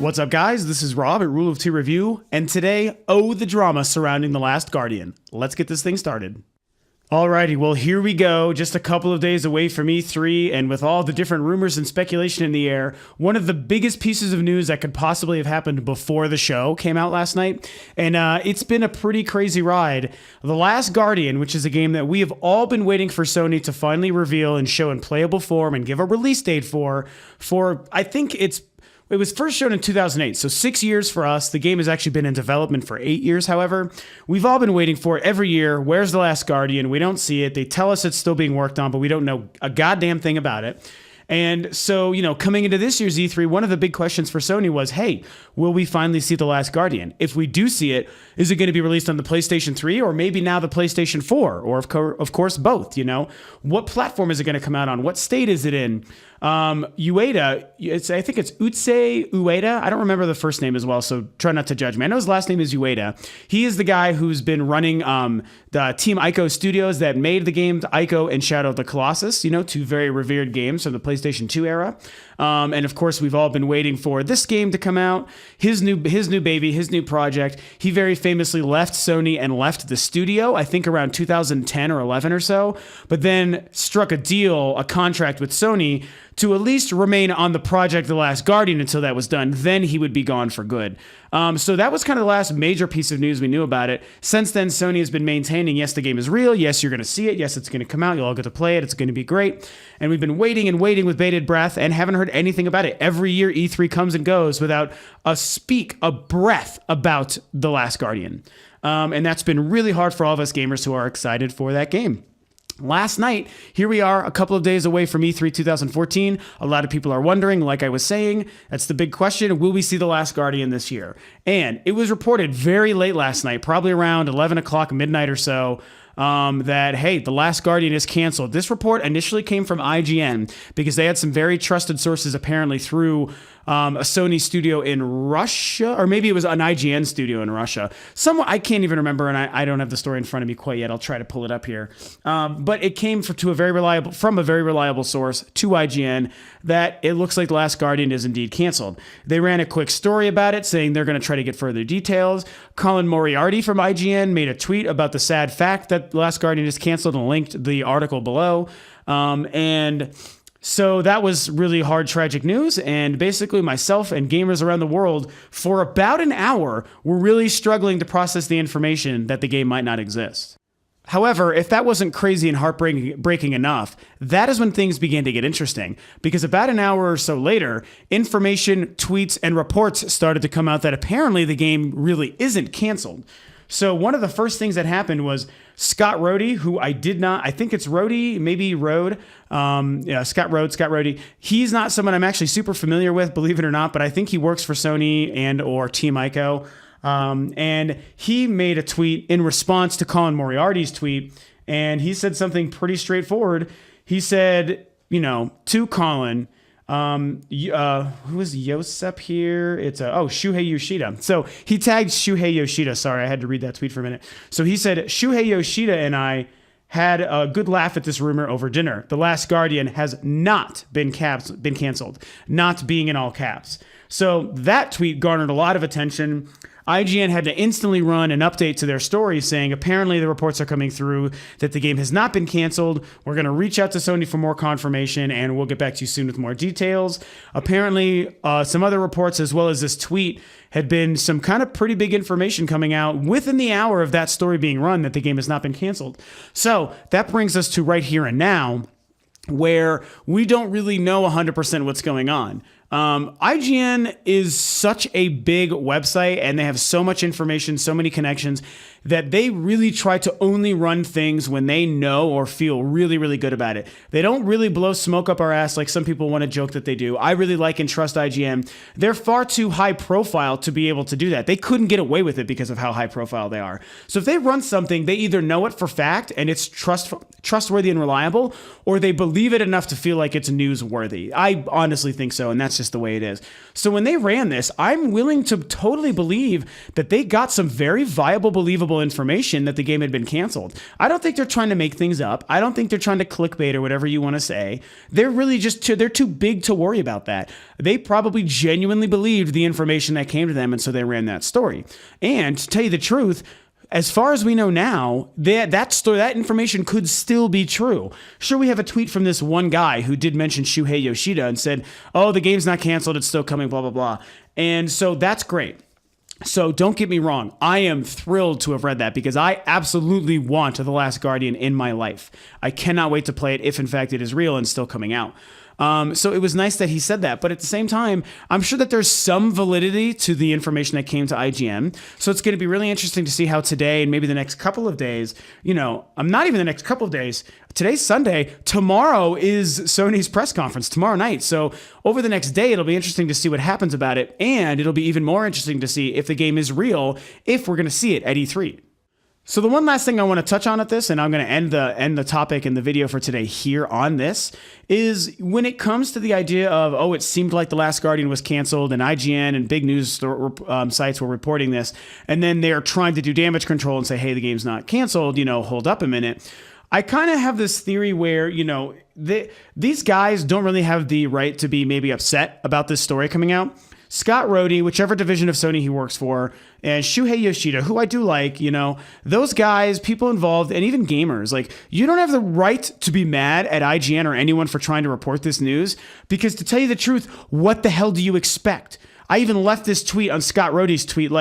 What's up, guys? This is Rob at Rule of Two Review, and today, the drama surrounding The Last Guardian. Let's get this thing started. Alrighty, well, here we go. Just a couple of days away from E3, and with all the different rumors and speculation in the air, one of the biggest pieces of news that could possibly have happened before the show came out last night, and it's been a pretty crazy ride. The Last Guardian, which is a game that we have all been waiting for Sony to finally reveal and show in playable form and give a release date for I think it was first shown in 2008, so 6 years for us. The game has actually been in development for 8 years, however. We've all been waiting for it every year. Where's The Last Guardian? We don't see it. They tell us it's still being worked on, but we don't know a goddamn thing about it. And so, coming into this year's E3, one of the big questions for Sony was, hey, will we finally see The Last Guardian? If we do see it, is it going to be released on the PlayStation 3 or maybe now the PlayStation 4? Or, of course, both, What platform is it going to come out on? What state is it in? Ueda, I think it's Utse Ueda. I don't remember the first name as well, so try not to judge me. I know his last name is Ueda. He is the guy who's been running the Team Ico Studios that made the games Ico and Shadow of the Colossus, two very revered games from the PlayStation 2 era. And of course, we've all been waiting for this game to come out, his new baby, his new project. He very famously left Sony and left the studio, I think around 2010 or 11 or so, but then struck a contract with Sony to at least remain on the project The Last Guardian until that was done. Then he would be gone for good. So that was kind of the last major piece of news we knew about it. Since then, Sony has been maintaining, yes, the game is real. Yes, you're going to see it. Yes, it's going to come out. You'll all get to play it. It's going to be great. And we've been waiting and waiting with bated breath and haven't heard anything about it. Every year, E3 comes and goes without a breath about The Last Guardian. And that's been really hard for all of us gamers who are excited for that game. Last night, here we are a couple of days away from E3 2014. A lot of people are wondering, like I was saying, that's the big question, will we see The Last Guardian this year? And it was reported very late last night, probably around 11 o'clock midnight or so, that, hey, The Last Guardian is canceled. This report initially came from IGN because they had some very trusted sources apparently through a Sony studio in Russia, or maybe it was an IGN studio in Russia. Somewhere, I can't even remember, and I don't have the story in front of me quite yet. I'll try to pull it up here. But it came from a very reliable source to IGN that it looks like The Last Guardian is indeed canceled. They ran a quick story about it, saying they're going to try to get further details. Colin Moriarty from IGN made a tweet about the sad fact that The Last Guardian is canceled and linked the article below. So that was really hard, tragic news, and basically myself and gamers around the world for about an hour were really struggling to process the information that the game might not exist. However, if that wasn't crazy and heartbreaking enough, that is when things began to get interesting, because about an hour or so later, information, tweets, and reports started to come out that apparently the game really isn't canceled. So one of the first things that happened was Scott Rhodey, who I think it's Rhodey, maybe Rode. Scott Rhodey. He's not someone I'm actually super familiar with, believe it or not, but I think he works for Sony and or Team Ico. And he made a tweet in response to Colin Moriarty's tweet, and he said something pretty straightforward. He said, to Colin, who is Yosep here? It's Shuhei Yoshida. So he tagged Shuhei Yoshida. Sorry, I had to read that tweet for a minute. So he said, Shuhei Yoshida and I had a good laugh at this rumor over dinner. The Last Guardian has not been canceled, not being in all caps. So that tweet garnered a lot of attention. IGN had to instantly run an update to their story saying apparently the reports are coming through that the game has not been canceled. We're going to reach out to Sony for more confirmation, and we'll get back to you soon with more details. Apparently, some other reports as well as this tweet had been some kind of pretty big information coming out within the hour of that story being run that the game has not been canceled. So that brings us to right here and now, where we don't really know 100% what's going on. IGN is such a big website, and they have so much information, so many connections, that they really try to only run things when they know or feel really, really good about it. They don't really blow smoke up our ass like some people want to joke that they do. I really like and trust IGN. They're far too high profile to be able to do that. They couldn't get away with it because of how high profile they are. So if they run something, they either know it for fact and it's trustworthy and reliable, or they believe it enough to feel like it's newsworthy. I honestly think so, and that's that's just the way it is. So when they ran this, I'm willing to totally believe that they got some very viable, believable information that the game had been canceled. I don't think they're trying to make things up. I don't think they're trying to clickbait or whatever you want to say. They're really they're too big to worry about that. They probably genuinely believed the information that came to them, and so they ran that story. And to tell you the truth, as far as we know now, that information could still be true. Sure, we have a tweet from this one guy who did mention Shuhei Yoshida and said, oh, the game's not canceled, it's still coming, blah, blah, blah. And so that's great. So don't get me wrong. I am thrilled to have read that because I absolutely want The Last Guardian in my life. I cannot wait to play it if, in fact, it is real and still coming out. So it was nice that he said that. But at the same time, I'm sure that there's some validity to the information that came to IGN. So it's going to be really interesting to see how today and maybe the next couple of days, I'm not even the next couple of days. Today's Sunday. Tomorrow is Sony's press conference, tomorrow night. So over the next day, it'll be interesting to see what happens about it. And it'll be even more interesting to see if the game is real, if we're going to see it at E3. So the one last thing I want to touch on at this, and I'm going to end the topic and the video for today here on this, is when it comes to the idea of, it seemed like The Last Guardian was canceled and IGN and big news sites were reporting this, and then they're trying to do damage control and say, hey, the game's not canceled, hold up a minute. I kind of have this theory where, these guys don't really have the right to be maybe upset about this story coming out. Scott Rhodey, whichever division of Sony he works for, and Shuhei Yoshida, who I do like, those guys, people involved, and even gamers, you don't have the right to be mad at IGN or anyone for trying to report this news, because to tell you the truth, what the hell do you expect? I even left this tweet on Scott Rhodey's tweet,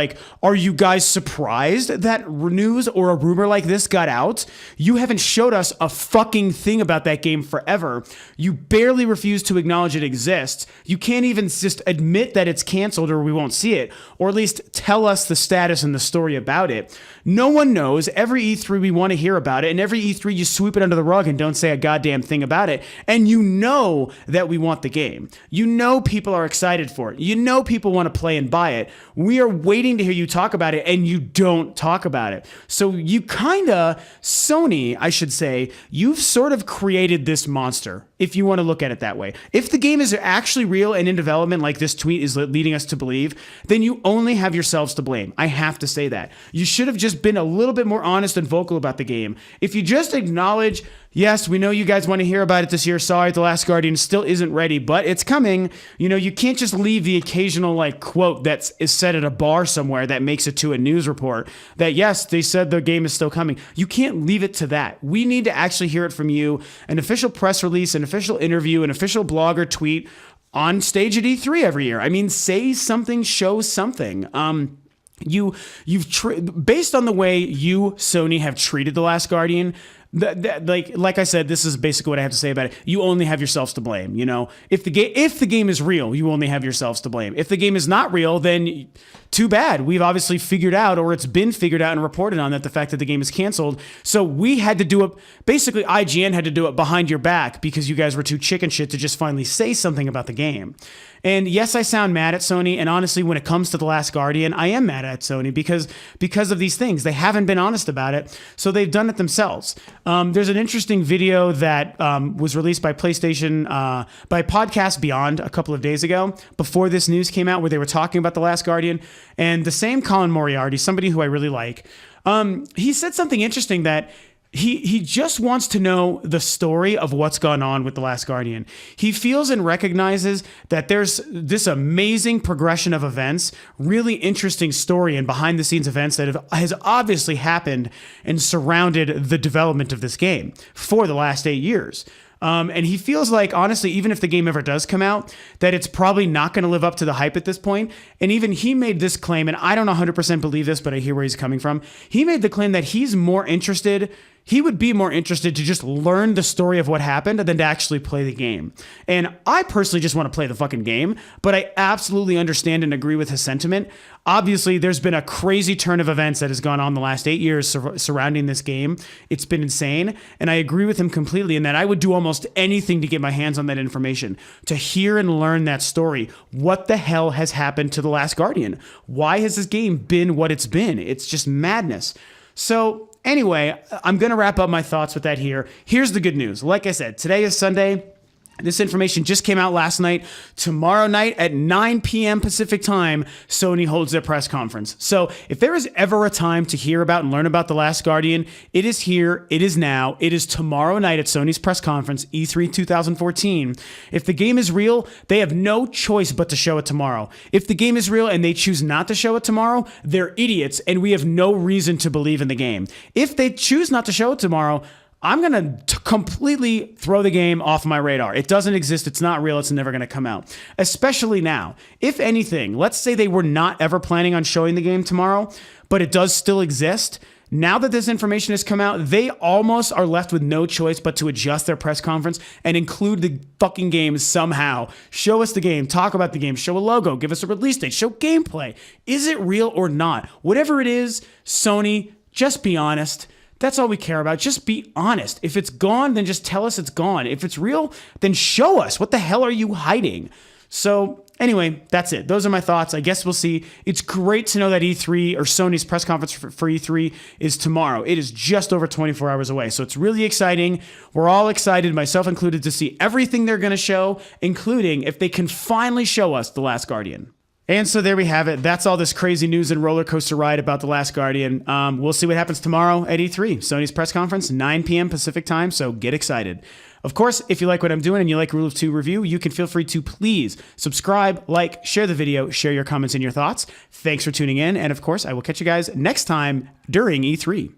are you guys surprised that news or a rumor like this got out? You haven't showed us a fucking thing about that game forever. You barely refuse to acknowledge it exists. You can't even just admit that it's canceled or we won't see it, or at least tell us the status and the story about it. No one knows. Every E3 we want to hear about it, and every E3 you sweep it under the rug and don't say a goddamn thing about it. And you know that we want the game. You know people are excited for it. You know people want to play and buy it. We are waiting to hear you talk about it, and you don't talk about it. So you Sony, I should say, you've sort of created this monster, if you want to look at it that way. If the game is actually real and in development, like this tweet is leading us to believe, then you only have yourselves to blame. I have to say that. You should have just been a little bit more honest and vocal about the game. If you just acknowledge, yes, we know you guys want to hear about it this year. Sorry, The Last Guardian still isn't ready, but it's coming. You can't just leave the occasional quote that is said at a bar somewhere that makes it to a news report that, yes, they said the game is still coming. You can't leave it to that. We need to actually hear it from you. An official press release, an official interview, an official blog or tweet on stage at E3 every year. I mean, say something, show something. Based on the way you, Sony, have treated The Last Guardian, like I said, this is basically what I have to say about it. You only have yourselves to blame. If the game is real, you only have yourselves to blame. If the game is not real, then too bad. We've obviously figured out, or it's been figured out and reported on, that the fact that the game is canceled. So we had to do it. Basically, IGN had to do it behind your back because you guys were too chicken shit to just finally say something about the game. And yes, I sound mad at Sony. And honestly, when it comes to The Last Guardian, I am mad at Sony because of these things. They haven't been honest about it, so they've done it themselves. There's an interesting video that was released by PlayStation, by Podcast Beyond a couple of days ago, before this news came out, where they were talking about The Last Guardian. And the same Colin Moriarty, somebody who I really like, he said something interesting, that he just wants to know the story of what's gone on with The Last Guardian. He feels and recognizes that there's this amazing progression of events, really interesting story and behind the scenes events that has obviously happened and surrounded the development of this game for the last 8 years. And he feels like, honestly, even if the game ever does come out, that it's probably not going to live up to the hype at this point. And even he made this claim, and I don't 100% believe this, but I hear where he's coming from. He made the claim that he would be more interested to just learn the story of what happened than to actually play the game. And I personally just want to play the fucking game, but I absolutely understand and agree with his sentiment. Obviously, there's been a crazy turn of events that has gone on the last 8 years surrounding this game. It's been insane, and I agree with him completely in that I would do almost anything to get my hands on that information, to hear and learn that story. What the hell has happened to The Last Guardian? Why has this game been what it's been? It's just madness. So anyway, I'm going to wrap up my thoughts with that here. Here's the good news. Like I said, today is Sunday. This information just came out last night. Tomorrow night at 9 p.m. Pacific time, Sony holds their press conference. So if there is ever a time to hear about and learn about The Last Guardian, it is here, it is now, it is tomorrow night at Sony's press conference, E3 2014. If the game is real, they have no choice but to show it tomorrow. If the game is real and they choose not to show it tomorrow, they're idiots and we have no reason to believe in the game. If they choose not to show it tomorrow, I'm going to completely throw the game off my radar. It doesn't exist. It's not real. It's never going to come out. Especially now. If anything, let's say they were not ever planning on showing the game tomorrow, but it does still exist. Now that this information has come out, they almost are left with no choice but to adjust their press conference and include the fucking game somehow. Show us the game, talk about the game, show a logo, give us a release date, show gameplay. Is it real or not? Whatever it is, Sony, just be honest. That's all we care about. Just be honest. If it's gone, then just tell us it's gone. If it's real, then show us. What the hell are you hiding? So anyway, that's it. Those are my thoughts. I guess we'll see. It's great to know that E3 or Sony's press conference for E3 is tomorrow. It is just over 24 hours away. So it's really exciting. We're all excited, myself included, to see everything they're going to show, including if they can finally show us The Last Guardian. And so there we have it. That's all this crazy news and roller coaster ride about The Last Guardian. We'll see what happens tomorrow at E3. Sony's press conference, 9 p.m. Pacific time, so get excited. Of course, if you like what I'm doing and you like Rule of Two Review, you can feel free to please subscribe, like, share the video, share your comments and your thoughts. Thanks for tuning in, and of course, I will catch you guys next time during E3.